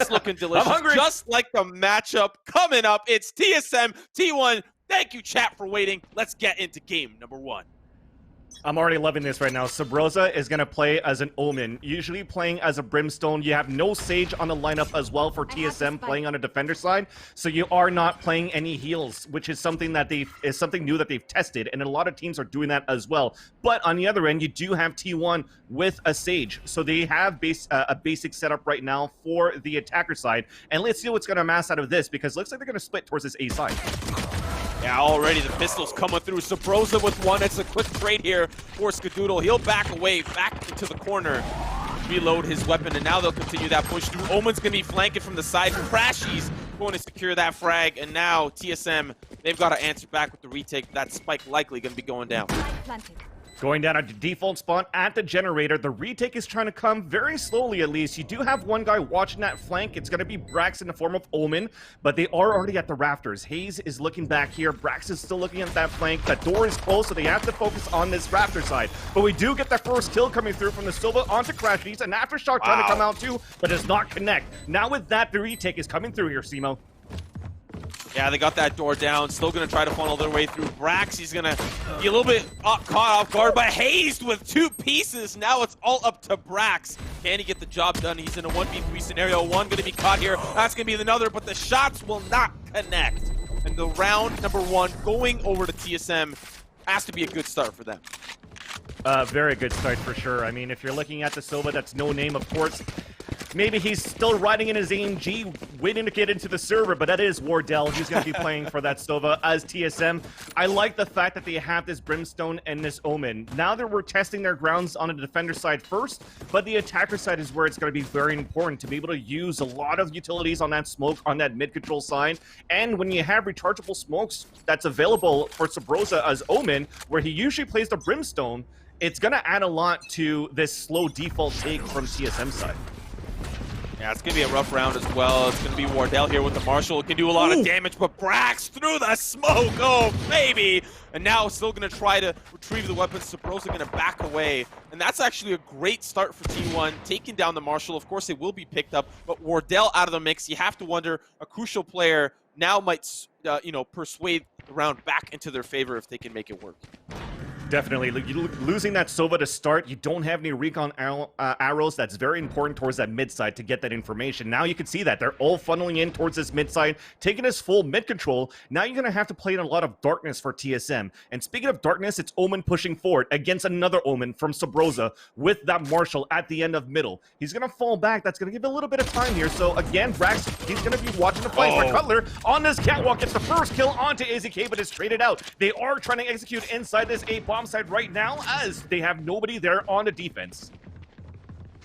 It's looking delicious. Just like the matchup coming up. It's TSM T1. Thank you, chat, for waiting. Let's get into game number 1. I'm already loving this right now. Sabrosa is going to play as an Omen, usually playing as a Brimstone. You have no Sage on the lineup as well for TSM playing on a defender side, so you are not playing any heals, which is something that something new that they've tested, and a lot of teams are doing that as well. But on the other end, you do have T1 with a Sage, so they have a basic setup right now for the attacker side. And let's see what's going to amass out of this, because it looks like they're going to split towards this A side. Yeah, already the pistols coming through. Sabrosa with one. It's a quick trade here for Skadoodle. He'll back away, back into the corner, reload his weapon, and now they'll continue that push through. Omen's going to be flanking from the side. Crashies going to secure that frag, and now TSM, they've got to answer back with the retake. That spike likely going to be going down. Going down a default spot at the generator. The retake is trying to come very slowly, at least. You do have one guy watching that flank. It's going to be Brax in the form of Omen, but they are already at the rafters. Hayes is looking back here. Brax is still looking at that flank. That door is closed, so they have to focus on this rafter side. But we do get that first kill coming through from the Silva onto Crashies. An aftershock trying to come out too, but does not connect. Now with that, the retake is coming through here, Simo. Yeah, they got that door down. Still going to try to funnel their way through. Brax, he's going to be a little bit caught off guard, but Hazed with 2 pieces. Now it's all up to Brax. Can he get the job done? He's in a 1v3 scenario. One going to be caught here. That's going to be another, but the shots will not connect. And the round number 1 going over to TSM has to be a good start for them. Very good start for sure. I mean, if you're looking at the Silva, that's no name, of course. Maybe he's still riding in his AMG, waiting to get into the server, but that is Wardell. He's going to be playing for that Silva as TSM. I like the fact that they have this Brimstone and this Omen. Now that we're testing their grounds on the defender side first, but the attacker side is where it's going to be very important to be able to use a lot of utilities on that smoke, on that mid-control side. And when you have rechargeable smokes that's available for Sabrosa as Omen, where he usually plays the Brimstone, it's going to add a lot to this slow default take from TSM side. Yeah, it's going to be a rough round as well. It's going to be Wardell here with the Marshall. It can do a lot of damage, but Brax through the smoke. Oh, baby. And now still going to try to retrieve the weapons. Sabrosa going to back away. And that's actually a great start for T1, taking down the Marshall. Of course, it will be picked up, but Wardell out of the mix. You have to wonder, a crucial player now might, persuade the round back into their favor if they can make it work. Definitely. Losing that Sova to start, you don't have any recon arrows. That's very important towards that mid side to get that information. Now you can see that they're all funneling in towards this mid side, taking this full mid control. Now you're going to have to play in a lot of darkness for TSM. And speaking of darkness, it's Omen pushing forward against another Omen from Sabrosa with that Marshall at the end of middle. He's going to fall back. That's going to give a little bit of time here. So again, Brax, he's going to be watching the flank. But Cutler on this catwalk gets the first kill onto AZK, but is traded out. They are trying to execute inside this A bomb side right now as they have nobody there on the defense.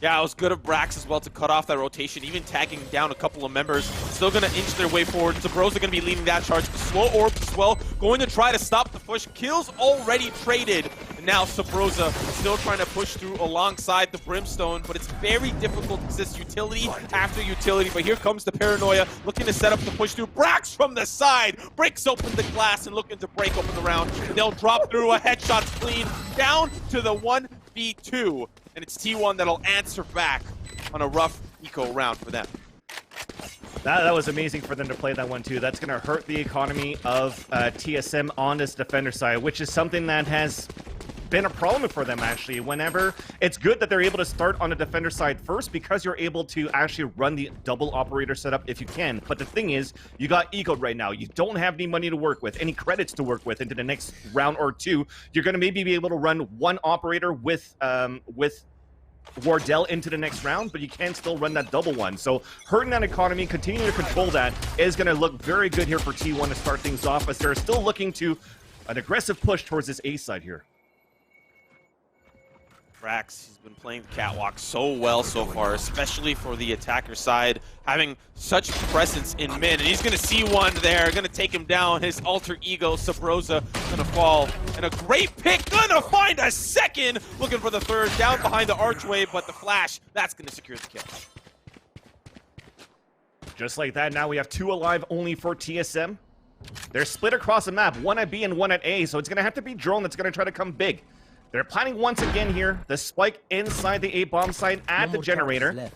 Yeah, it was good of Brax as well to cut off that rotation, even tagging down a couple of members. Still going to inch their way forward. Sabrosa going to be leading that charge. Slow orbs as well, going to try to stop the push. Kills already traded. And now Sabrosa still trying to push through alongside the Brimstone, but it's very difficult to assist utility after utility. But here comes the Paranoia, looking to set up the push through. Brax from the side, breaks open the glass and looking to break open the round. And they'll drop through a headshot clean down to the 1v2. And it's T1 that'll answer back on a rough eco round for them. That was amazing for them to play that one too. That's going to hurt the economy of TSM on this defender side, which is something that has been a problem for them actually. Whenever it's good that they're able to start on the defender side first because you're able to actually run the double operator setup if you can. But the thing is, you got ecoed right now. You don't have any money to work with, any credits to work with into the next round or two. You're going to maybe be able to run one operator with Wardell into the next round, but you can still run that double one. So hurting that economy, continuing to control that is going to look very good here for T1 to start things off, as they're still looking to an aggressive push towards this A side here. Brax, he's been playing the catwalk so well so far, especially for the attacker side, having such presence in mid. And he's going to see one there, going to take him down. His alter ego, Sabrosa, going to fall. And a great pick, going to find a second. Looking for the third, down behind the archway, but the flash, that's going to secure the kill. Just like that, now we have 2 alive only for TSM. They're split across the map, one at B and one at A, so it's going to have to be Drone that's going to try to come big. They're planning once again here, the spike inside the A bomb site at the generator.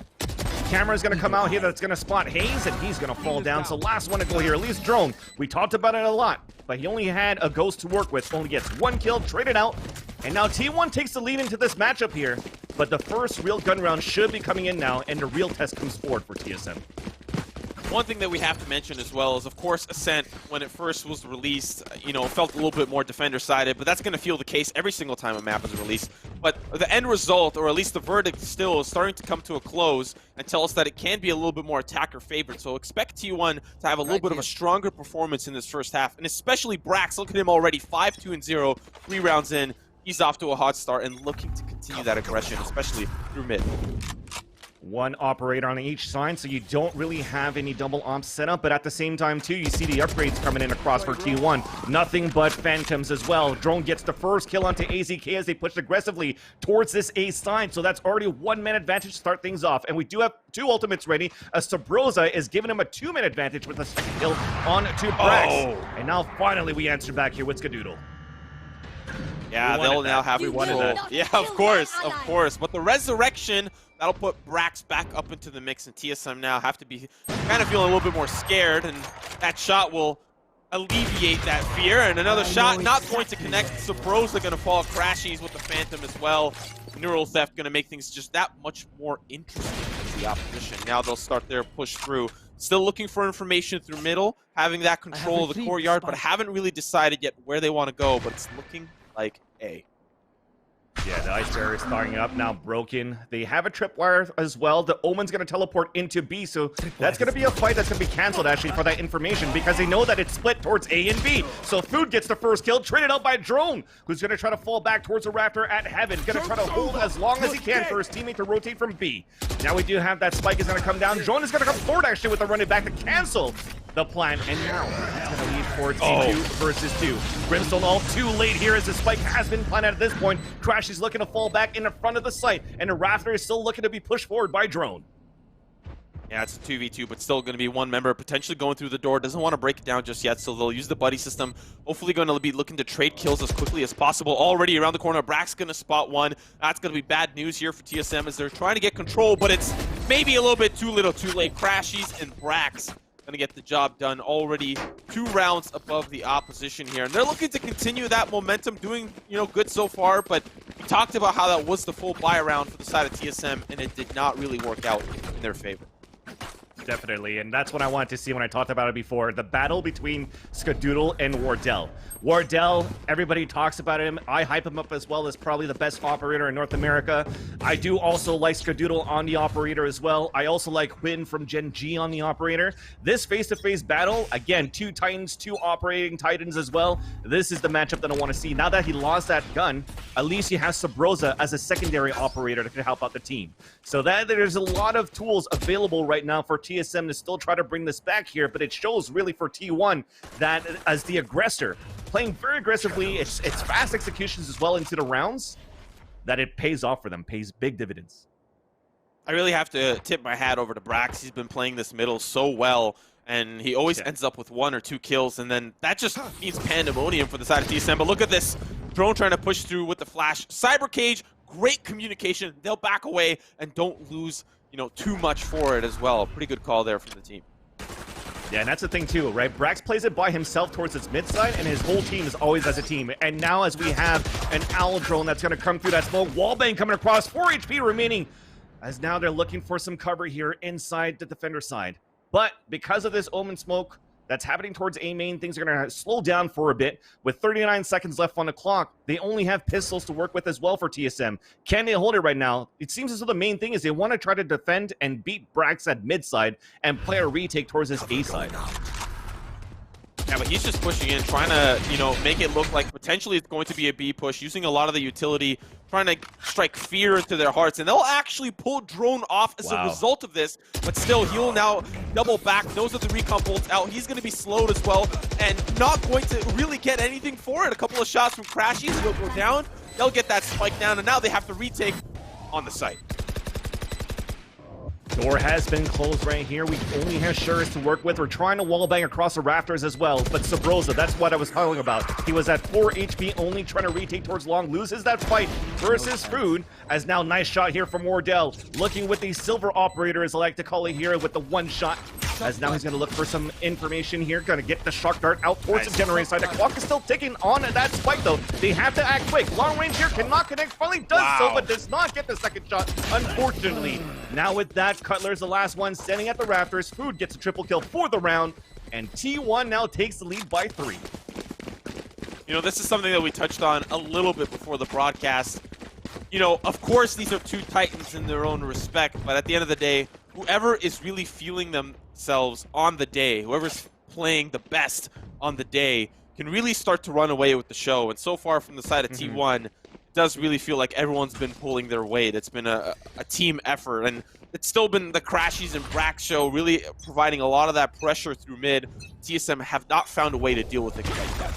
Camera's going to come out here that's going to spot Hayes, and he's going to fall down. So last one to go here, at least Drone. We talked about it a lot, but he only had a ghost to work with. Only gets one kill, traded out. And now T1 takes the lead into this matchup here. But the first real gun round should be coming in now, and the real test comes forward for TSM. One thing that we have to mention as well is, of course, Ascent, when it first was released, felt a little bit more defender-sided, but that's going to feel the case every single time a map is released. But the end result, or at least the verdict still, is starting to come to a close and tell us that it can be a little bit more attacker-favored. So expect T1 to have a little bit of a stronger performance in this first half, and especially Brax. Look at him already, 5-2-0, 3 rounds in. He's off to a hot start and looking to continue that aggression, especially through mid. One operator on each side, so you don't really have any double ops set up, but at the same time, too, you see the upgrades coming in across for T1. Nothing but Phantoms as well. Drone gets the first kill onto AZK as they push aggressively towards this A side, so that's already 1-man advantage to start things off. And we do have 2 ultimates ready. Sabrosa is giving him a 2-man advantage with a second kill on to Brax. Oh. And now, finally, we answer back here with Skadoodle. Yeah, they'll now have control. Yeah, of course. But the resurrection, that'll put Brax back up into the mix, and TSM now have to be kind of feeling a little bit more scared, and that shot will alleviate that fear. And another shot not going to connect. Sabrosa going to fall. Crashies with the Phantom as well. Neural Theft going to make things just that much more interesting for the opposition. Now they'll start their push through. Still looking for information through middle, having that control of the courtyard, but haven't really decided yet where they want to go, but it's looking like A. Yeah, the ice barrier is starting up, now broken. They have a tripwire as well. The Omen's going to teleport into B, so that's going to be a fight that's going to be canceled, actually, for that information, because they know that it's split towards A and B. So Food gets the first kill, traded out by Drone, who's going to try to fall back towards the Raptor at Heaven. Going to try to hold as long as he can for his teammate to rotate from B. Now we do have that spike is going to come down. Drone is going to come forward, actually, with a running back to cancel the plan, and now it's going to lead towards C2 versus 2. Brimstone all too late here as the spike has been planted at this point. Crash is looking to fall back in the front of the site, and the Raptor is still looking to be pushed forward by Drone. Yeah, it's a 2v2, but still going to be one member potentially going through the door. Doesn't want to break it down just yet, so they'll use the buddy system. Hopefully going to be looking to trade kills as quickly as possible. Already around the corner, Brax going to spot one. That's going to be bad news here for TSM as they're trying to get control, but it's maybe a little bit too little too late. Crashies and Brax going to get the job done. Already 2 rounds above the opposition here, and they're looking to continue that momentum, doing good so far, but we talked about how that was the full buy round for the side of TSM, and it did not really work out in their favor. Definitely, and that's what I wanted to see when I talked about it before. The battle between Skadoodle and Wardell. Wardell, everybody talks about him. I hype him up as well as probably the best operator in North America. I do also like Skadoodle on the operator as well. I also like Win from Gen G on the operator. This face-to-face battle, again, 2 Titans, 2 operating Titans as well. This is the matchup that I want to see. Now that he lost that gun, at least he has Sabrosa as a secondary operator that can help out the team. So that there's a lot of tools available right now for TSM to still try to bring this back here, but it shows really for T1 that as the aggressor, playing very aggressively, it's fast executions as well into the rounds, that it pays off for them, pays big dividends. I really have to tip my hat over to Brax. He's been playing this middle so well, and he always ends up with 1 or 2 kills, and then that just means pandemonium for the side of TSM. But look at this, Drone trying to push through with the flash. Cyber Cage, great communication. They'll back away and don't lose too much for it as well. Pretty good call there from the team. Yeah, and that's the thing too, right? Brax plays it by himself towards its mid side, and his whole team is always as a team. And now as we have an Owl Drone that's going to come through that smoke, Wallbang coming across, 4 HP remaining, as now they're looking for some cover here inside the defender side. But because of this Omen smoke that's happening towards A main, things are going to slow down for a bit. With 39 seconds left on the clock, they only have pistols to work with as well for TSM. Can they hold it right now? It seems as though the main thing is they want to try to defend and beat Brax at mid side and play a retake towards this A side. Yeah, but he's just pushing in, trying to, make it look like potentially it's going to be a B push, using a lot of the utility, trying to strike fear into their hearts, and they'll actually pull Drone off as a result of this, but still, he'll now double back, knows that the recon bolt's out, he's going to be slowed as well, and not going to really get anything for it. A couple of shots from Crashies will go down, they'll get that spike down, and now they have to retake on the site. Door has been closed right here. We only have Shuri's to work with. We're trying to wallbang across the rafters as well. But Sabrosa, that's what I was talking about. He was at 4 HP only, trying to retake towards long. Loses that fight versus Food. As now, nice shot here from Wardell. Looking with the silver operator, as I like to call it here, with the one shot. As now he's going to look for some information here. Going to get the shock dart out towards the generator side. The clock is still ticking on that spike, though. They have to act quick. Long range here cannot connect. Finally does so, but does not get the second shot, unfortunately. Now with that, Cutler's the last one standing at the rafters. Food gets a triple kill for the round, and T1 now takes the lead by 3. You know, this is something that we touched on a little bit before the broadcast. You know, of course, these are two titans in their own respect, but at the end of the day, whoever is really fueling themselves on the day, whoever's playing the best on the day, can really start to run away with the show. And so far from the side of T1, it does really feel like everyone's been pulling their weight. It's been a team effort, and it's still been the Crashies and Brax show really providing a lot of that pressure through mid. TSM have not found a way to deal with it like that.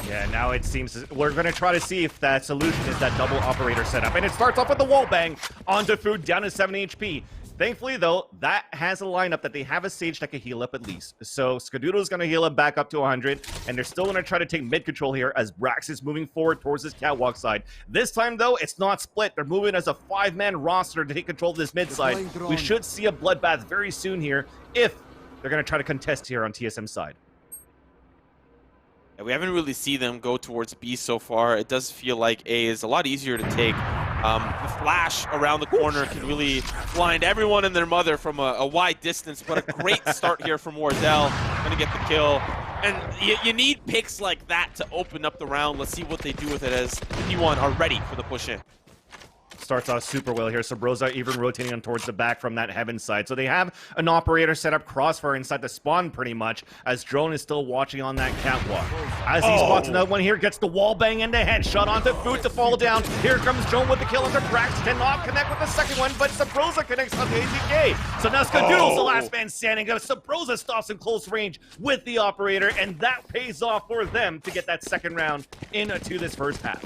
Yeah, now it seems we're going to try to see if that solution is that double operator setup. And it starts off with the wall bang onto Food, down to 7 HP. Thankfully, though, that has a lineup that they have a Sage that can heal up at least. So Skadoodle's going to heal up back up to 100, and they're still going to try to take mid control here as Brax is moving forward towards this catwalk side. This time, though, it's not split. They're moving as a 5-man roster to take control of this mid side. We should see a bloodbath very soon here if they're going to try to contest here on TSM side. We haven't really seen them go towards B so far. It does feel like A is a lot easier to take. The flash around the corner can really blind everyone and their mother from a wide distance, but a great start here from Wardell. Gonna get the kill. And you need picks like that to open up the round. Let's see what they do with it as T1 are ready for the push in. Starts off super well here. Sabrosa even rotating on towards the back from that heaven side. So they have an operator set up crossfire inside the spawn pretty much, as Drone is still watching on that catwalk. As he spots another one here, gets the wall bang into headshot onto Food to fall down. Here comes Drone with the kill under Brax. Cannot connect with the second one, but Sabrosa connects on the AZK. So now Skadoodle's the last man standing. Sabrosa stops in close range with the operator, and that pays off for them to get that second round into this first half.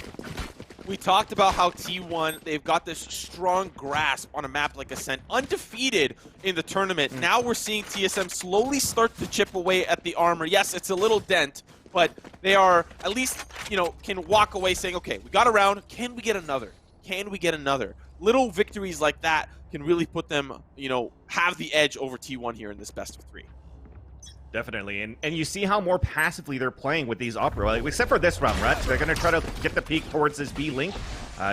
We talked about how T1, they've got this strong grasp on a map like Ascent, undefeated in the tournament. Now we're seeing TSM slowly start to chip away at the armor. Yes, it's a little dent, but they are at least, you know, can walk away saying, okay, we got a round, can we get another? Can we get another? Little victories like that can really put them, you know, have the edge over T1 here in this best of 3. Definitely, and you see how more passively they're playing with these opera, like, except for this round, right? They're going to try to get the peek towards this B link.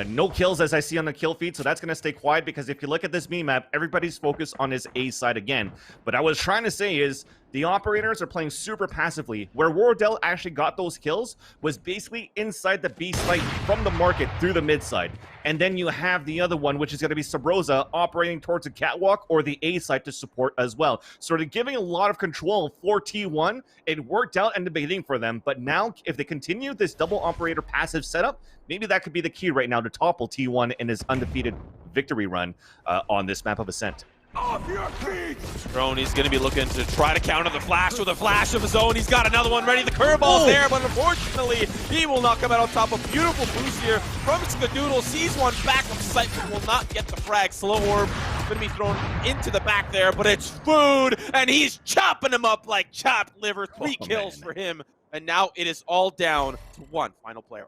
No kills as I see on the kill feed, so that's going to stay quiet because if you look at this B map, everybody's focused on his A side again. But I was trying to say is the operators are playing super passively. Where Wardell actually got those kills was basically inside the B site from the market through the mid side. And then you have the other one, which is going to be Sabrosa operating towards the catwalk or the A site to support as well. Sort of giving a lot of control for T1. It worked out in the beginning for them, but now if they continue this double operator passive setup, maybe that could be the key right now to topple T1 in his undefeated victory run on this map of Ascent. Off your feet! Drone, he's going to be looking to try to counter the flash with a flash of his own. He's got another one ready. The curveball's there, but unfortunately, he will not come out on top. A beautiful boost here from Skadoodle. Sees one back of sight, but will not get the frag. Slow orb going to be thrown into the back there, but it's Food, and he's chopping him up like chopped liver. 3 kills for him, and now it is all down to 1 final player.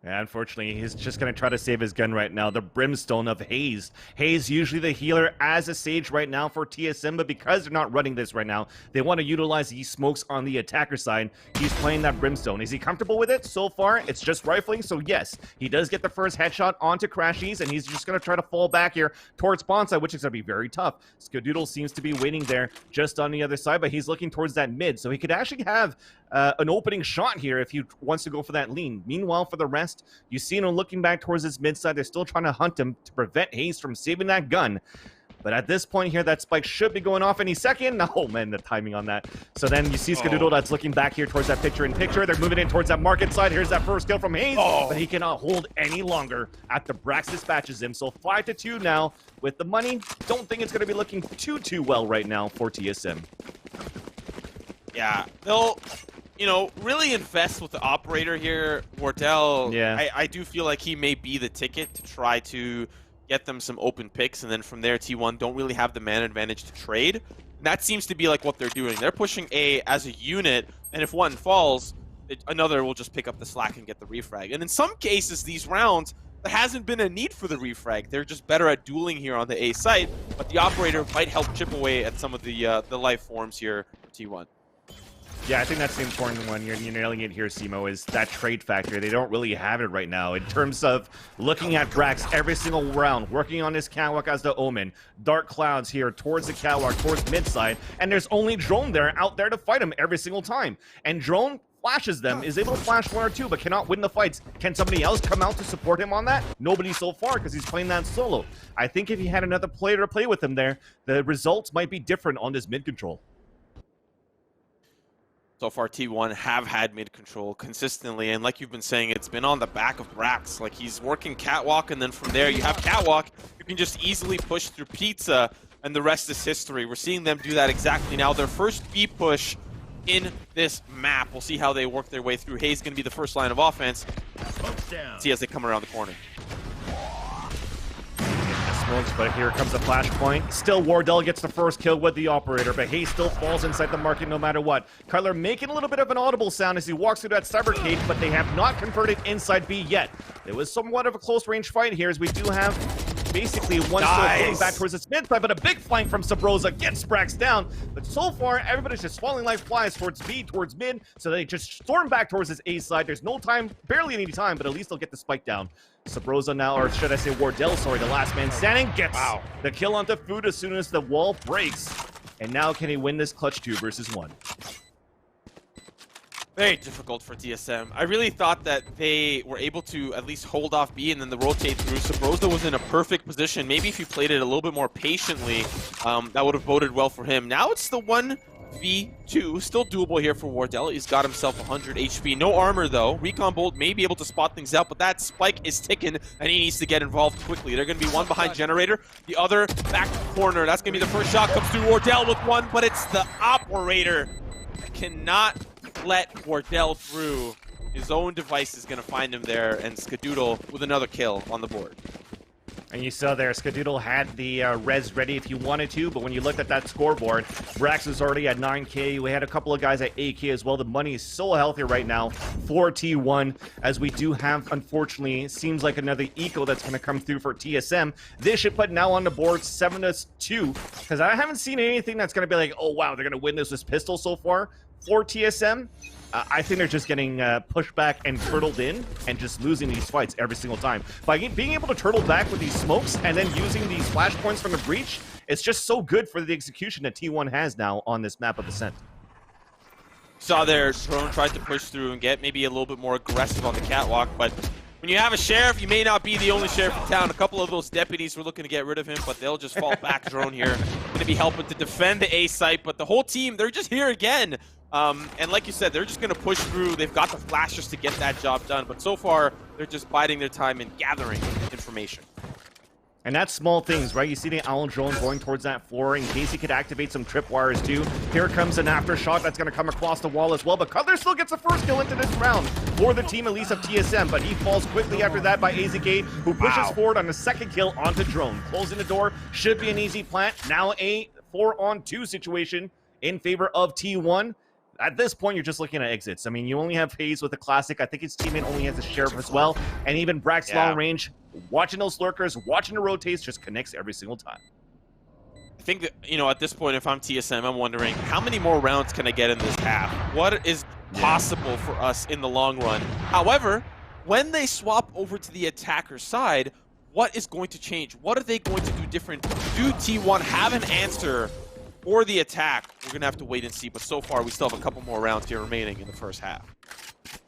Yeah, unfortunately, he's just going to try to save his gun right now. The Brimstone of Haze. Haze usually the healer as a Sage right now for TSM, but because they're not running this right now, they want to utilize these smokes on the attacker side. He's playing that Brimstone. Is he comfortable with it? So far, it's just rifling, so yes, he does get the first headshot onto Crashies, and he's just going to try to fall back here towards spawn side, which is going to be very tough. Skadoodle seems to be waiting there just on the other side, but he's looking towards that mid, so he could actually have an opening shot here if he wants to go for that lean. Meanwhile, for the rest, you see him looking back towards his mid side. They're still trying to hunt him to prevent Haze from saving that gun. But at this point here, that spike should be going off any second. Oh, man, the timing on that. So then you see Skadoodle that's looking back here towards that picture-in-picture. They're moving in towards that market side. Here's that first kill from Haze, but he cannot hold any longer after Brax dispatches him. So 5-2 now with the money. Don't think it's going to be looking too well right now for TSM. Yeah, they'll, you know, really invest with the operator here. Wardell, yeah. I do feel like he may be the ticket to try to, get them some open picks, and then from there, T1 don't really have the man advantage to trade. And that seems to be like what they're doing. They're pushing A as a unit, and if one falls, another will just pick up the slack and get the refrag. And in some cases, these rounds, there hasn't been a need for the refrag. They're just better at dueling here on the A site, but the operator might help chip away at some of the life forms here for T1. Yeah, I think that's the important one. You're nailing it here, Simo, is that trade factor. They don't really have it right now in terms of looking at Brax every single round, working on his catwalk as the Omen. Dark clouds here towards the catwalk, towards mid-side, and there's only Drone there out there to fight him every single time. And Drone flashes them, is able to flash one or two, but cannot win the fights. Can somebody else come out to support him on that? Nobody so far, because he's playing that solo. I think if he had another player to play with him there, the results might be different on this mid control. So far, T1 have had mid control consistently, and like you've been saying, it's been on the back of Brax. Like, he's working catwalk, and then from there, you have catwalk. You can just easily push through pizza, and the rest is history. We're seeing them do that exactly now. Their first B push in this map. We'll see how they work their way through. Hayes going to be the first line of offense. See as they come around the corner. Smokes, but here comes the flashpoint. Still, Wardell gets the first kill with the operator, but Hayes still falls inside the market no matter what. Cutler making a little bit of an audible sound as he walks through that cyber cage, but they have not converted inside B yet. It was somewhat of a close range fight here, as we do have basically one still getting back towards its mid side, but a big flank from Sabrosa gets Brax down. But so far, everybody's just falling like flies towards B, towards mid, so they just storm back towards his A side. There's no time, barely any time, but at least they'll get the spike down. Sabrosa now, or should I say Wardell, sorry, the last man standing, gets the kill onto Food as soon as the wall breaks. And now can he win this clutch 2 versus 1? Very difficult for TSM. I really thought that they were able to at least hold off B and then the rotate through. Sabrosa was in a perfect position. Maybe if he played it a little bit more patiently, that would have boded well for him. Now it's the 1v2. Still doable here for Wardell. He's got himself 100 HP. No armor, though. Recon Bolt may be able to spot things out, but that spike is ticking, and he needs to get involved quickly. They're going to be one behind Generator, the other back corner. That's going to be the first shot. Comes through Wardell with one, but it's the operator. Cannot let Wardell through. His own device is going to find him there, and Skadoodle with another kill on the board. And you saw there, Skadoodle had the res ready if you wanted to, but when you looked at that scoreboard, Brax is already at 9k. We had a couple of guys at 8k as well. The money is so healthy right now for T1, as we do have, unfortunately, seems like another eco that's going to come through for TSM. They should put now on the board 7-2, because I haven't seen anything that's going to be like, oh wow, they're going to win this with pistol so far for TSM. I think they're just getting pushed back and turtled in and just losing these fights every single time. By being able to turtle back with these smokes and then using these flashpoints from the breach, it's just so good for the execution that T1 has now on this map of Ascent. Saw their drone tried to push through and get maybe a little bit more aggressive on the catwalk, but when you have a sheriff, you may not be the only sheriff in town. A couple of those deputies were looking to get rid of him, but they'll just fall back. Drone here going to be helping to defend the A site, but the whole team, they're just here again. And like you said, they're just going to push through. They've got the flashes to get that job done, but so far, they're just biding their time and gathering information. And that's small things, right? You see the Owl drone going towards that floor in case he could activate some tripwires too. Here comes an aftershock that's going to come across the wall as well, but Cutler still gets the first kill into this round for the team, at least of TSM, but he falls quickly after that by AZK, who pushes forward on the second kill onto Drone. Closing the door, should be an easy plant. Now a 4-on-2 situation in favor of T1. At this point, you're just looking at exits. I mean, you only have Hayes with the classic. I think his teammate only has a sheriff as well. And even Brax long range, watching those lurkers, watching the rotates, just connects every single time. I think that, you know, at this point, if I'm TSM, I'm wondering, how many more rounds can I get in this half? What is possible for us in the long run? However, when they swap over to the attacker side, what is going to change? What are they going to do different? Do T1 have an answer for the attack? We're going to have to wait and see, but so far we still have a couple more rounds here remaining in the first half.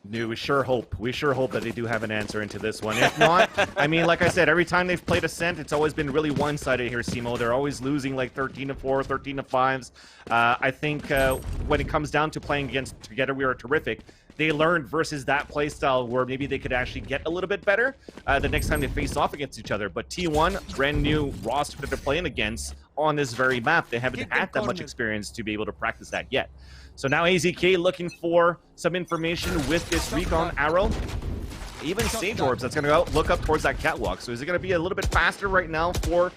No, we sure hope that they do have an answer into this one. If not, I mean, like I said, every time they've played Ascent, it's always been really one-sided here, Simo. They're always losing like 13-4, 13-5s. I think when it comes down to playing against Together We Are Terrific, they learned versus that playstyle where maybe they could actually get a little bit better the next time they face off against each other. But T1, brand new roster that they're playing against on this very map. They haven't had that much experience to be able to practice that yet. So now AZK looking for some information with this recon arrow. even Sage Orbs that's going to go look up towards that catwalk. So is it going to be a little bit faster right now for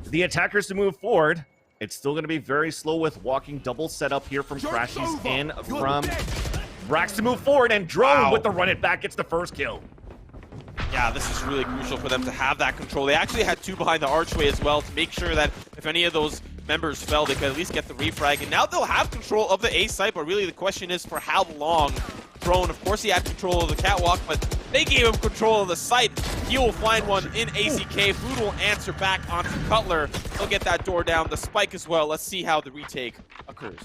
the attackers to move forward? It's still going to be very slow with walking double setup here from Crashies in from Brax to move forward, and Drone with the run it back gets the first kill. Yeah, this is really crucial for them to have that control. They actually had two behind the archway as well to make sure that if any of those members fell, they could at least get the refrag. And now they'll have control of the A site, but really the question is for how long. Drone, of course he had control of the catwalk, but they gave him control of the site. He will find one in AZK. Food will answer back onto Cutler. He'll get that door down. The spike as well. Let's see how the retake occurs.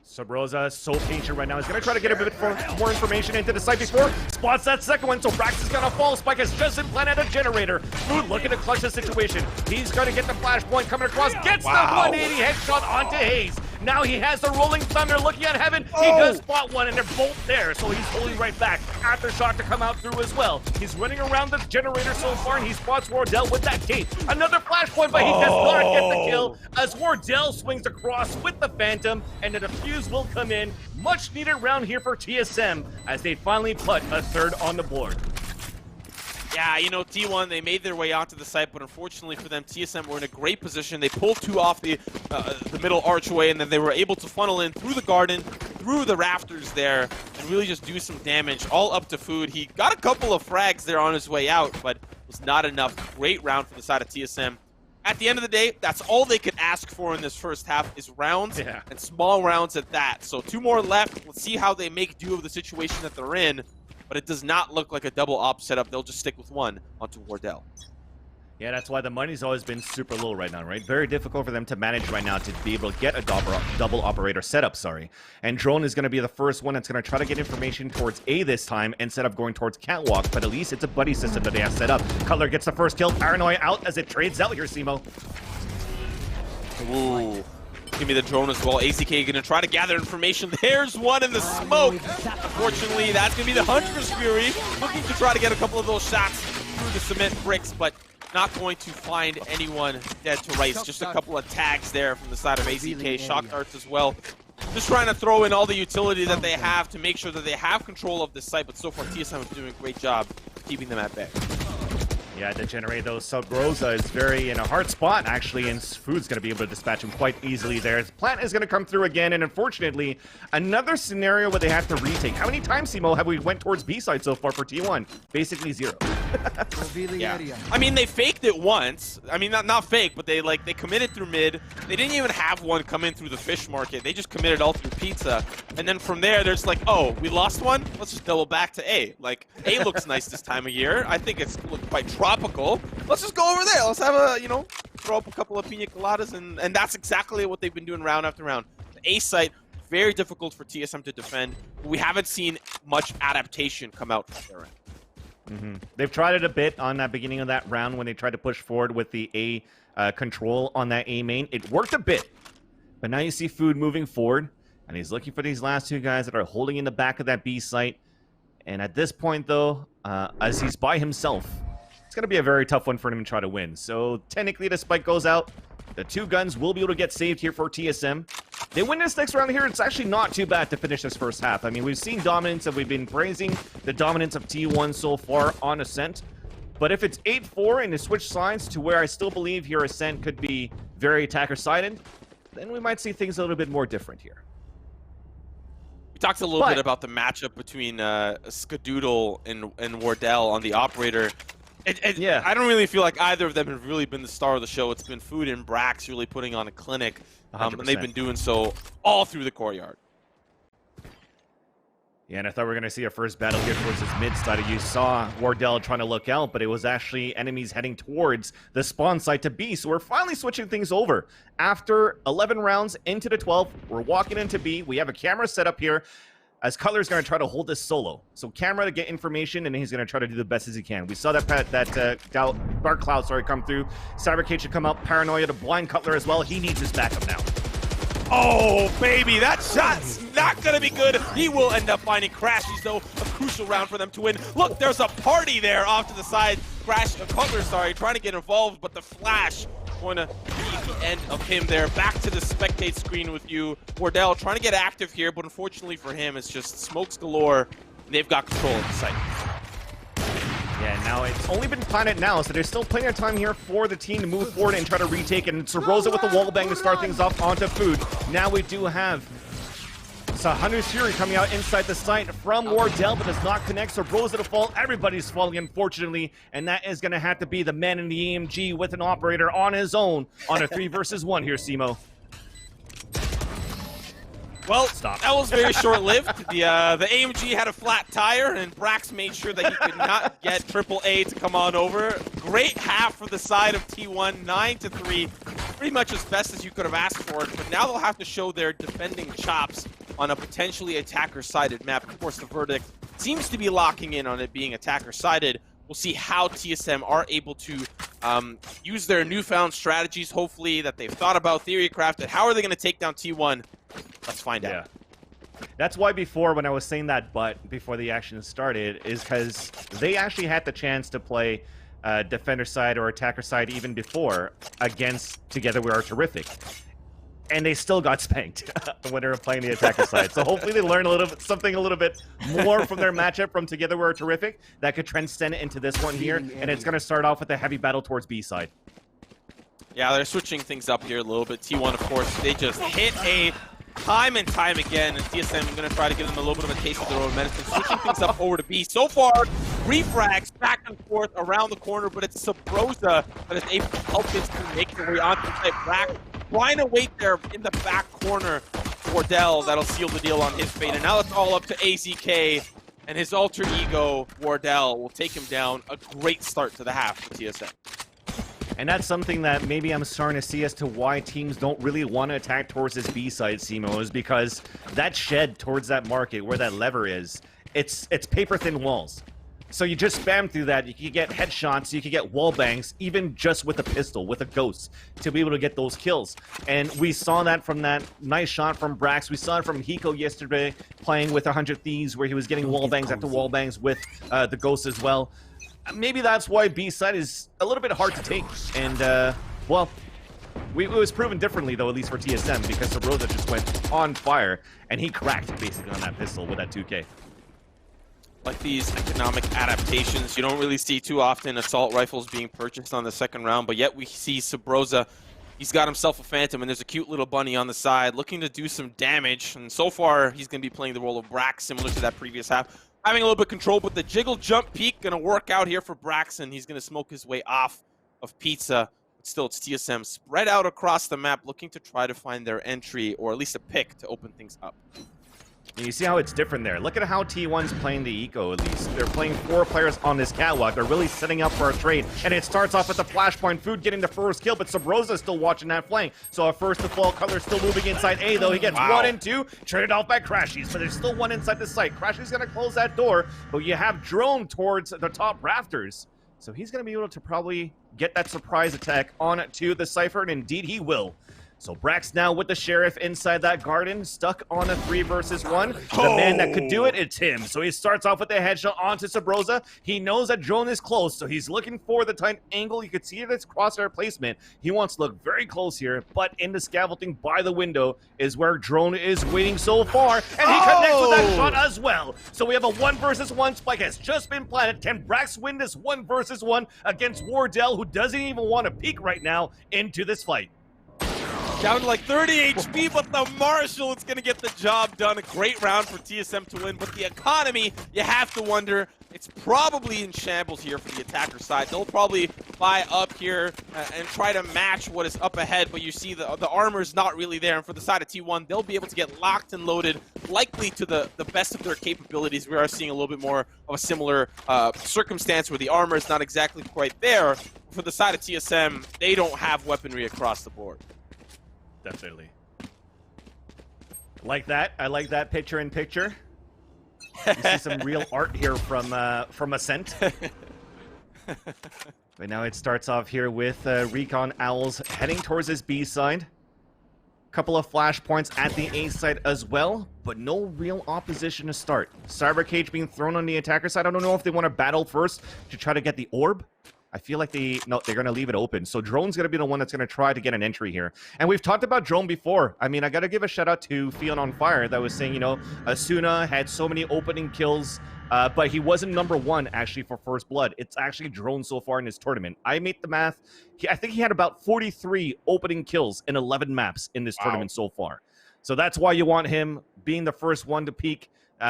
Subrosa so patient right now. He's going to try to get a bit more information into the site before spots that second one. So Brax is going to fall. Spike has just implanted a generator. Food looking to clutch the situation. He's going to get the flashpoint coming across. Gets the 180 headshot onto Hayes. Now he has the rolling thunder looking at heaven. He does spot one, and they're both there. So he's holding right back. Aftershock to come out through as well. He's running around the generator so far, and he spots Wardell with that cape. Another flashpoint, but he does not get the kill as Wardell swings across with the Phantom, and the defuse will come in. Much needed round here for TSM as they finally put a third on the board. Yeah, you know, T1, they made their way onto the site, but unfortunately for them, TSM were in a great position. They pulled two off the middle archway, and then they were able to funnel in through the garden, through the rafters there, and really just do some damage, all up to Food. He got a couple of frags there on his way out, but was not enough. Great round for the side of TSM. At the end of the day, that's all they could ask for in this first half is rounds, and small rounds at that. So 2 more left. Let's see how they make do of the situation that they're in. But it does not look like a double op setup. They'll just stick with one onto Wardell. Yeah, that's why the money's always been super low right now, right? Very difficult for them to manage right now to be able to get a double operator setup, And Drone is going to be the first one that's going to try to get information towards A this time instead of going towards Catwalk, but at least it's a buddy system that they have set up. Cutler gets the first kill. Paranoia out as it trades out here, Simo. Ooh. Give me the drone as well. AZK gonna try to gather information. There's one in the smoke. Unfortunately, that's gonna be the Hunter's Fury, looking to try to get a couple of those shots through the cement bricks, but not going to find anyone dead to rights. Just a couple of tags there from the side of AZK. Shock darts as well. Just trying to throw in all the utility that they have to make sure that they have control of this site, but so far TSM is doing a great job keeping them at bay. Yeah, to generate those Subrosa is very in a hard spot, actually, and Food's going to be able to dispatch him quite easily there. His plant is going to come through again, and unfortunately, another scenario where they have to retake. How many times, Simo, have we went towards B-side so far for T1? Basically 0. Yeah. I mean, they faked it once. I mean, not fake, but they committed through mid. They didn't even have one come in through the fish market. They just committed all through pizza. And then from there, there's like, oh, we lost one? Let's just double back to A. Like, A looks nice this time of year. I think it's quite tropical. Let's just go over there. Let's have a, you know, throw up a couple of pina coladas, and that's exactly what they've been doing round after round. The A site, very difficult for TSM to defend. We haven't seen much adaptation come out from their end. They've tried it a bit on that beginning of that round when they tried to push forward with the A control on that A main. It worked a bit, but now you see Food moving forward, and he's looking for these last two guys that are holding in the back of that B site. And at this point, though, as he's by himself, it's going to be a very tough one for him to try to win. So technically, the spike goes out. The 2 guns will be able to get saved here for TSM. They win this next round here. It's actually not too bad to finish this first half. I mean, we've seen dominance, and we've been praising the dominance of T1 so far on Ascent. But if it's 8-4 and they switch sides to where I still believe here Ascent could be very attacker-sided, then we might see things a little bit more different here. We talked a little bit about the matchup between Skadoodle and Wardell on the operator. Yeah, I don't really feel like either of them have really been the star of the show. It's been Food and Brax really putting on a clinic, and they've been doing so all through the courtyard. Yeah, and I thought we were going to see our first battle here towards this mid side. You saw Wardell trying to look out, but it was actually enemies heading towards the spawn site to B. So we're finally switching things over. After 11 rounds into the 12th, we're walking into B. We have a camera set up here, as Cutler's going to try to hold this solo. So camera to get information, and he's going to try to do the best as he can. We saw that Dark Cloud, come through. Cybercade should come out. Paranoia to blind Cutler as well. He needs his backup now. Oh, baby, that shot's not going to be good. He will end up finding Crashies, though. A crucial round for them to win. Look, there's a party there off to the side. Cutler, trying to get involved, but the flash going to be the end of him there. Back to the spectate screen with you. Wardell trying to get active here, but unfortunately for him, it's just smokes galore. And they've got control of the site. Yeah, now it's only been planted now, so there's still plenty of time here for the team to move forward and try to retake it. And Rosa with the wall bang to start things off onto Food. Now we do have Hanu's Fury coming out inside the site from Wardell, but does not connect. So Rosa to fall. Everybody's falling, unfortunately, and that is going to have to be the man in the AMG with an operator on his own on a 3 versus 1 here, Simo. Well, that was very short-lived. The AMG had a flat tire, and Brax made sure that he could not get AAA to come on over. Great half for the side of T1, 9-3. Pretty much as best as you could have asked for it, but now they'll have to show their defending chops on a potentially attacker-sided map. Of course, the verdict seems to be locking in on it being attacker-sided. We'll see how TSM are able to use their newfound strategies, hopefully, that they've thought about, theory-crafted. How are they going to take down T1? Let's find out. That's why before, when I was saying that but before the action started, is because they actually had the chance to play defender side or attacker side even before against Together We Are Terrific. And they still got spanked when they were playing the attacker side. So hopefully they learn something a little bit more from their matchup from Together We Are Terrific that could transcend into this one here. And it's going to start off with a heavy battle towards B side. Yeah, they're switching things up here a little bit. T1, of course, they just hit a time and time again, and TSM going to try to give them a little bit of a taste of their own medicine, switching things up over to B. So far, refrags back and forth around the corner, but it's Sabrosa that is able to help his team make their way onto the site. Brack trying to wait there in the back corner for Dell. That'll seal the deal on his fate, and now it's all up to AZK, and his alter ego, Wardell, will take him down. A great start to the half for TSM. And that's something that maybe I'm starting to see as to why teams don't really want to attack towards this B side, Simo, is because that shed towards that market where that lever is, it's paper-thin walls. So you just spam through that, you can get headshots, you can get wall bangs, even just with a pistol, with a ghost, to be able to get those kills. And we saw that from that nice shot from Brax. We saw it from Hiko yesterday, playing with 100 Thieves, where he was getting wall bangs after wall bangs with the ghost as well. Maybe that's why B-side is a little bit hard to take. And, well, it was proven differently, though, at least for TSM, because Sabrosa just went on fire, and he cracked, basically, on that pistol with that 2K. Like these economic adaptations, you don't really see too often assault rifles being purchased on the second round, but yet we see Sabrosa. He's got himself a Phantom, and there's a cute little bunny on the side looking to do some damage. And so far, he's going to be playing the role of Brax, similar to that previous half. Having a little bit of control, but the jiggle jump peek going to work out here for Braxton. He's going to smoke his way off of Pizza. But still, it's TSM spread out across the map, looking to try to find their entry, or at least a pick to open things up. And you see how it's different there. Look at how T1's playing the eco, at least. They're playing 4 players on this catwalk. They're really setting up for a trade. And it starts off with the flashpoint. Food getting the first kill, but Sabrosa's still watching that flank. So a first to fall, Cutler's still moving inside A, though. He gets 1 and 2, traded off by Crashies, but there's still 1 inside the site. Crashies going to close that door, but you have Drone towards the top rafters. So he's going to be able to probably get that surprise attack on to the Cypher, and indeed he will. So Brax now with the Sheriff inside that garden, stuck on a 3 versus 1. The man that could do it, it's him. So he starts off with a headshot onto Sabrosa. He knows that Drone is close, so he's looking for the tight angle. You can see this crosshair placement. He wants to look very close here, but in the scaffolding by the window is where Drone is waiting so far, and he connects with that shot as well. So we have a 1 versus 1 spike has just been planted. Can Brax win this 1 versus 1 against Wardell, who doesn't even want to peek right now into this fight? Down to like 30 HP, but the Marshal is going to get the job done. A great round for TSM to win, but the economy, you have to wonder, it's probably in shambles here for the attacker side. They'll probably fly up here and try to match what is up ahead, but you see the armor's not really there. And for the side of T1, they'll be able to get locked and loaded, likely to the best of their capabilities. We are seeing a little bit more of a similar circumstance where the armor is not exactly quite there. For the side of TSM, they don't have weaponry across the board. Definitely. Like that. I like that picture in picture. You see some real art here from Ascent. But now it starts off here with Recon Owls heading towards this B side. Couple of flashpoints at the A side as well, but no real opposition to start. Cyber Cage being thrown on the attacker side. I don't know if they want to battle first to try to get the orb, I feel like they're going to leave it open. So Drone's going to be the one that's going to try to get an entry here. And we've talked about Drone before. I mean, I got to give a shout out to Fion on Fire that was saying, you know, Asuna had so many opening kills, but he wasn't number one actually for First Blood. It's actually Drone so far in this tournament. I made the math. I think he had about 43 opening kills in 11 maps in this tournament so far. So that's why you want him being the first one to peak.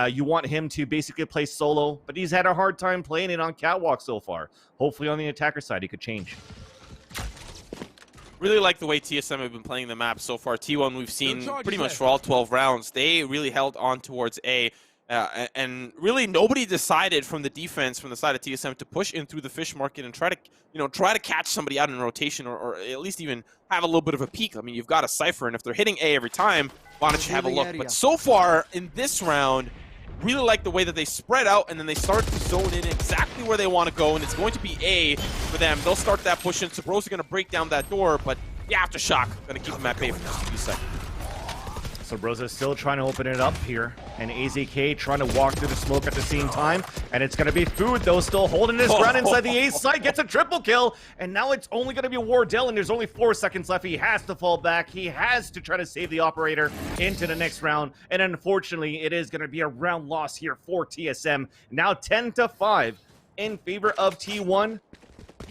You want him to basically play solo, but he's had a hard time playing it on Catwalk so far. Hopefully on the attacker side, he could change. Really like the way TSM have been playing the map so far. T1 we've seen pretty much for all 12 rounds. They really held on towards A. And really nobody decided from the defense, from the side of TSM, to push in through the fish market and try to catch somebody out in rotation, or at least even have a little bit of a peek. I mean, you've got a Cypher, and if they're hitting A every time, why don't you have a look? But so far in this round, really like the way that they spread out and then they start to zone in exactly where they want to go, and it's going to be A for them. They'll start that push in. Sabros are going to break down that door, but the Aftershock going to keep them at bay for just a few seconds. So Broza still trying to open it up here, and AZK trying to walk through the smoke at the same time, and it's going to be Food, though, still holding his ground inside the A site, gets a triple kill, and now it's only going to be Wardell, and there's only 4 seconds left. He has to fall back. He has to try to save the operator into the next round, and unfortunately, it is going to be a round loss here for TSM. Now 10-5 in favor of T1.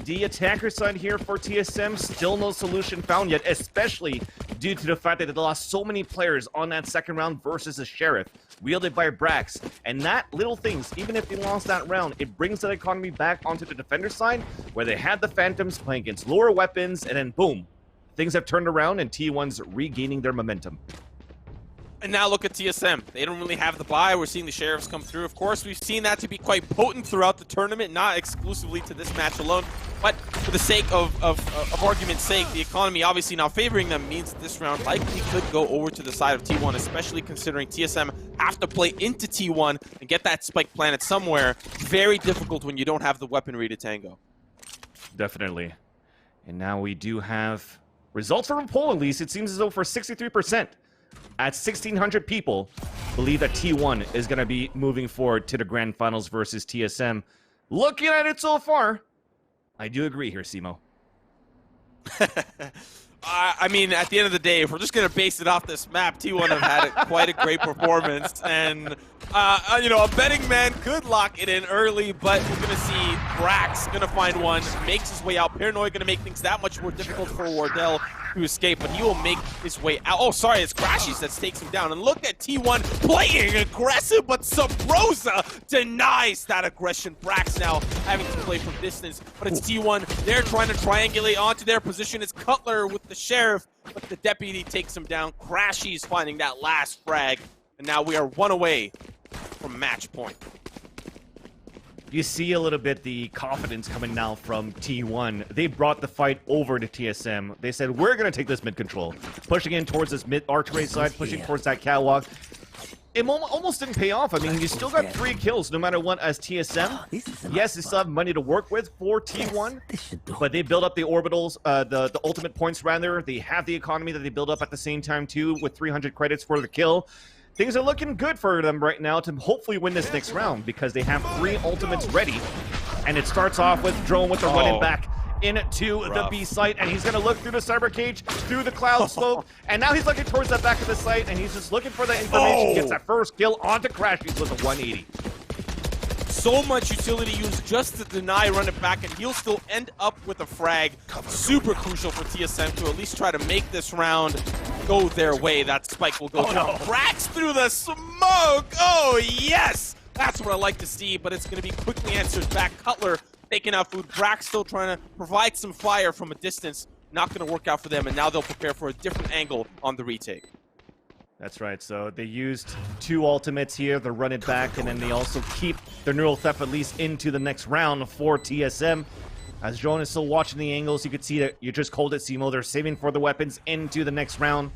The attacker side here for TSM, still no solution found yet, especially due to the fact that they lost so many players on that second round versus the Sheriff, wielded by Brax. And that little things, even if they lost that round, it brings the economy back onto the defender side, where they had the Phantoms playing against lower weapons, and then boom, things have turned around and T1's regaining their momentum. And now look at TSM. They don't really have the buy. We're seeing the Sheriffs come through. Of course, we've seen that to be quite potent throughout the tournament, not exclusively to this match alone. But for the sake of argument's sake, the economy obviously now favoring them means this round likely could go over to the side of T1, especially considering TSM have to play into T1 and get that spike planted somewhere. Very difficult when you don't have the weaponry to tango. Definitely. And now we do have results from a poll, at least. It seems as though for 63%. At 1,600 people believe that T1 is going to be moving forward to the Grand Finals versus TSM. Looking at it so far, I do agree here, Simo. I mean, at the end of the day, if we're just going to base it off this map, T1 have had quite a great performance. And, you know, a betting man could lock it in early, but we're going to see Brax going to find one, makes his way out. Paranoid going to make things that much more difficult for Wardell to escape, but he will make his way out. Oh, sorry, it's Crashies that takes him down. And look at T1 playing aggressive, but Sabrosa denies that aggression. Brax now having to play from distance, but it's T1. They're trying to triangulate onto their position. It's Cutler with the Sheriff, but the Deputy takes him down. Crashies finding that last frag, and now we are one away from match point. You see a little bit the confidence coming now from T1. They brought the fight over to TSM. They said, we're going to take this mid control. Pushing in towards this mid archery side, pushing towards that catwalk. It almost didn't pay off. I mean, you still got 3 kills no matter what as TSM. Yes, they still have money to work with for T1, but they build up the orbitals, the ultimate points rather. They have the economy that they build up at the same time too, with 300 credits for the kill. Things are looking good for them right now to hopefully win this next round, because they have 3 ultimates ready. And it starts off with Drone with the running back into the B site, and he's going to look through the cyber cage, through the cloud smoke, and now he's looking towards the back of the site, and he's just looking for the information. Gets that first kill onto Crashies with a 180. So much utility used just to deny run it back, and he'll still end up with a frag. Super crucial for TSM to at least try to make this round go their way. That spike will go down. Brax through the smoke. Oh, yes! That's what I like to see, but it's going to be quickly answered back. Cutler taking out Food. Brax still trying to provide some fire from a distance. Not going to work out for them, and now they'll prepare for a different angle on the retake. That's right, so they used 2 ultimates here, they run it back, and then they also keep their neural theft at least into the next round for TSM. As Drone is still watching the angles, you can see that you just called it, Simo. They're saving for the weapons into the next round.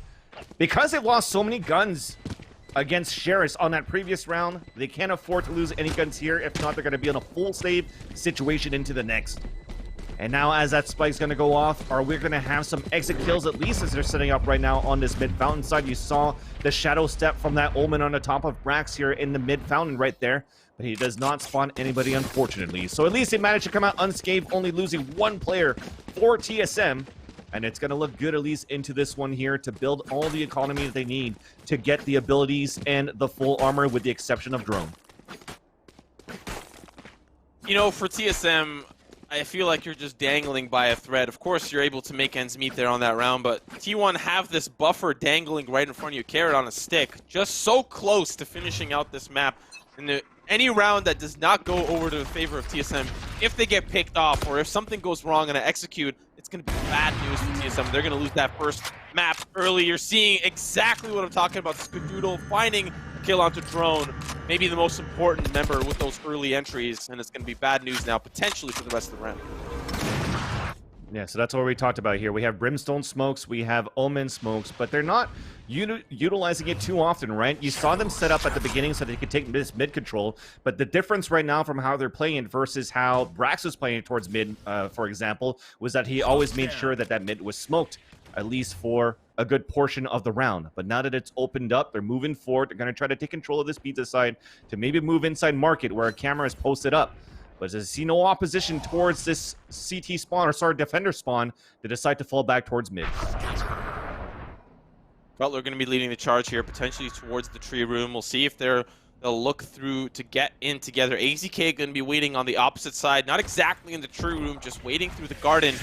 Because they've lost so many guns against Sheriffs on that previous round, they can't afford to lose any guns here. If not, they're going to be in a full save situation into the next. And now as that spike's going to go off, are we going to have some exit kills at least as they're setting up right now on this mid fountain side? You saw the shadow step from that Omen on the top of Brax here in the mid fountain right there. But he does not spawn anybody, unfortunately. So at least he managed to come out unscathed, only losing one player for TSM. And it's going to look good, at least into this one here, to build all the economy that they need to get the abilities and the full armor, with the exception of drone. You know, for TSM, I feel like you're just dangling by a thread. Of course, you're able to make ends meet there on that round, but T1 have this buffer dangling right in front of you, carrot on a stick, just so close to finishing out this map. And any round that does not go over to the favor of TSM, if they get picked off or if something goes wrong and I execute, it's going to be bad news for TSM. They're going to lose that first map early. You're seeing exactly what I'm talking about. Skadoodle finding a kill onto Drone, maybe the most important member with those early entries, and it's going to be bad news now, potentially for the rest of the round. Yeah, so that's what we talked about here. We have Brimstone smokes, we have Omen smokes, but they're not utilizing it too often, right? You saw them set up at the beginning so they could take this mid control, but the difference right now from how they're playing it versus how Brax was playing towards mid, for example, was that he always made sure that that mid was smoked, at least for a good portion of the round. But now that it's opened up, they're moving forward. They're going to try to take control of this pizza side to maybe move inside market where a camera is posted up. But as I see no opposition towards this CT spawn, or sorry, defender spawn, they decide to fall back towards mid. Butler going to be leading the charge here, potentially towards the tree room. We'll see if they'll look through to get in together. AZK going to be waiting on the opposite side, not exactly in the tree room, just waiting through the garden.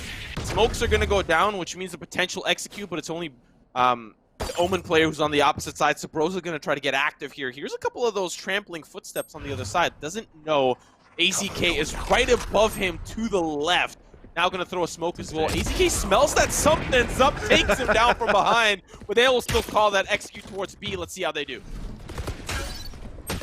Smokes are going to go down, which means a potential execute, but it's only the Omen player who's on the opposite side. So Bro's going to try to get active here. Here's a couple of those trampling footsteps on the other side. Doesn't know AZK is right above him to the left. Now going to throw a smoke as well. AZK smells that something's up, takes him down from behind, but they will still call that execute towards B. Let's see how they do.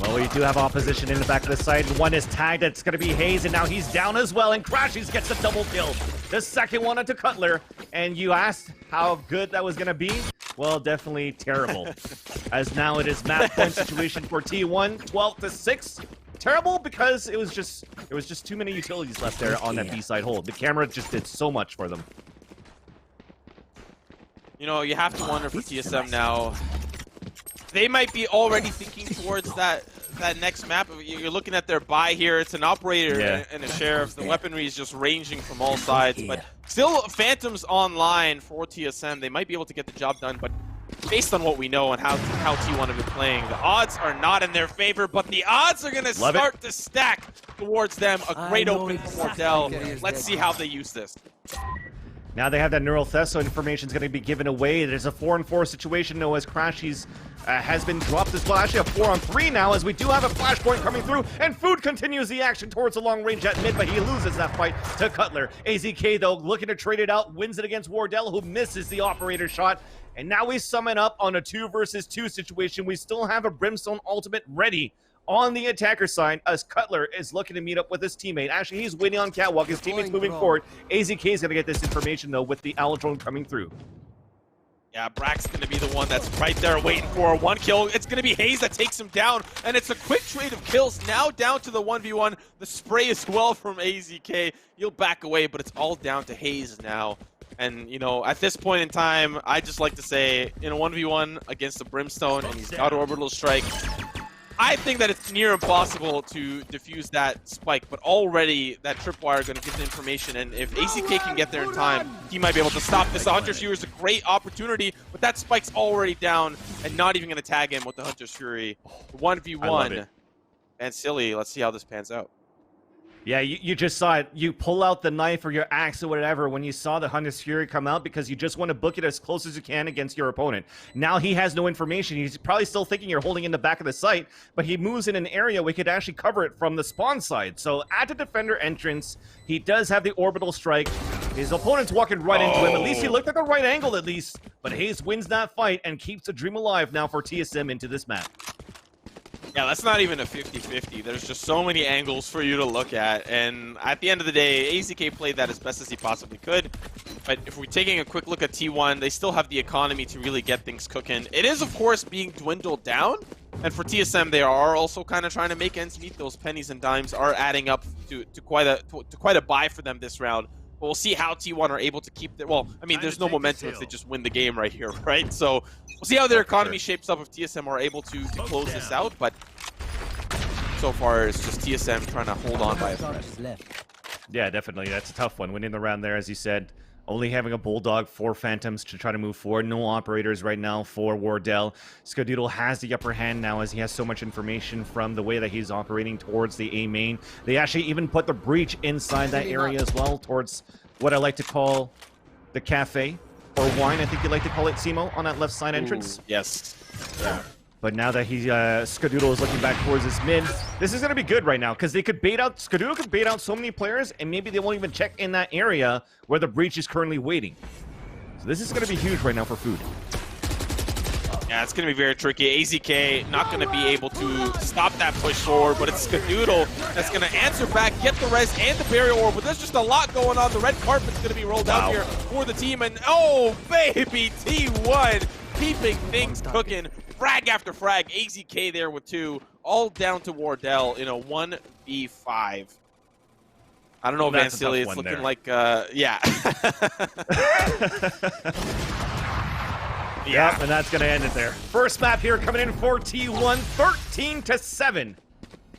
Well, we do have opposition in the back of the site. One is tagged. It's going to be Hayes, and now he's down as well, and Crashies gets a double kill. The second one onto Cutler, and you asked how good that was going to be? Well, definitely terrible. As now it is map point situation for T1, 12-6. Terrible because it was just too many utilities left there on that B side hold. The camera just did so much for them. You know, you have to wonder for TSM now. They might be already thinking towards that next map. You're looking at their buy here. It's an operator and a sheriff. The weaponry is just ranging from all sides, but still Phantoms online for TSM. They might be able to get the job done, but based on what we know and how T1 have been playing, the odds are not in their favor, but the odds are going to start to stack towards them. A great open for Wardell. Let's see how they use this. Now they have that neural theft, so information is going to be given away. There's a 4-on-4 situation, though, as Crashies has been dropped as well. Actually, a 4-on-3 now, as we do have a flashpoint coming through, and Food continues the action towards the long range at mid, but he loses that fight to Cutler. AZK, though, looking to trade it out, wins it against Wardell, who misses the operator shot. And now we summon up on a 2 versus 2 situation. We still have a Brimstone ultimate ready on the attacker side, as Cutler is looking to meet up with his teammate. Actually, he's waiting on Catwalk. His teammate's moving forward. AZK is going to get this information, though, with the Owl drone coming through. Yeah, Brack's going to be the one that's right there waiting for one kill. It's going to be Hayes that takes him down, and it's a quick trade of kills. Now down to the 1v1. The spray as well from AZK. He'll back away, but it's all down to Hayes now. And, you know, at this point in time, I just like to say, in a 1v1 against the Brimstone, and he's got Orbital Strike, I think that it's near impossible to defuse that spike, but already that tripwire going to get the information, and if AZK can get there in time, he might be able to stop this. The Hunter's Fury is a great opportunity, but that spike's already down and not even going to tag him with the Hunter's Fury. 1v1. And silly, let's see how this pans out. Yeah, you just saw it. You pull out the knife or your axe or whatever when you saw the Hunter's Fury come out because you just want to book it as close as you can against your opponent. Now he has no information. He's probably still thinking you're holding in the back of the site, but he moves in an area we could actually cover it from the spawn side. So at the defender entrance, he does have the orbital strike. His opponent's walking right into him. At least he looked at the right angle at least, but Hayes wins that fight and keeps the dream alive now for TSM into this map. Yeah, that's not even a 50-50. There's just so many angles for you to look at, and at the end of the day, AZK played that as best as he possibly could. But if we're taking a quick look at T1, they still have the economy to really get things cooking. It is, of course, being dwindled down, and for TSM, they are also kind of trying to make ends meet. Those pennies and dimes are adding up to quite a buy for them this round. But we'll see how T1 are able to keep their... Well, I mean, there's no momentum if they just win the game right here, right? So we'll see how their economy shapes up if TSM are able to close this out. But so far, it's just TSM trying to hold on by a thread. Yeah, definitely. That's a tough one. Winning the round there, as you said. Only having a Bulldog, 4 Phantoms to try to move forward. No operators right now for Wardell. Skadoodle has the upper hand now as he has so much information from the way that he's operating towards the A main. They actually even put the breach inside that area as well towards what I like to call the cafe or wine. I think you like to call it, Simo, on that left side entrance. Ooh, yes. Yeah. But now that Skadoodle is looking back towards his mid, this is going to be good right now because they could bait out, Skadoodle could bait out so many players and maybe they won't even check in that area where the breach is currently waiting. So this is going to be huge right now for Food. Yeah, it's going to be very tricky. AZK not going to be able to stop that push forward, but it's Skadoodle that's going to answer back, get the res and the barrier orb. But there's just a lot going on. The red carpet's going to be rolled out here for the team. And oh, baby, T1 keeping things cooking. Frag after frag. AZK there with 2. All down to Wardell in a 1v5. I don't know, Vansili. It's looking like, yeah. Yeah, and that's going to end it there. First map here coming in for T1, 13-7.